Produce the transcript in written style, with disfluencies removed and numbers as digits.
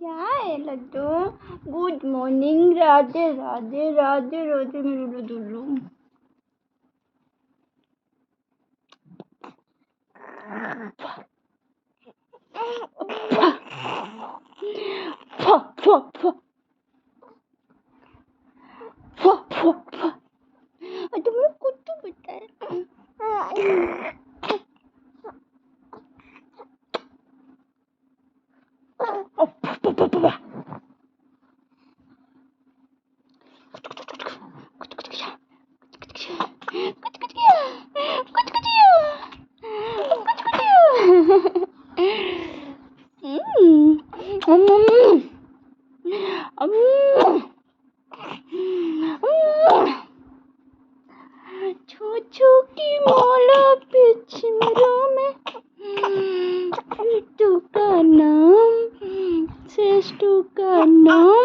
क्या है laddoo? Good morning, Radhe Radhe Radhe Radhe मेरे लड्डू। तुम्हें कुछ पता है? छू की मोला पिछमरो में ऋतु का नाम श्रेष्ठ का नाम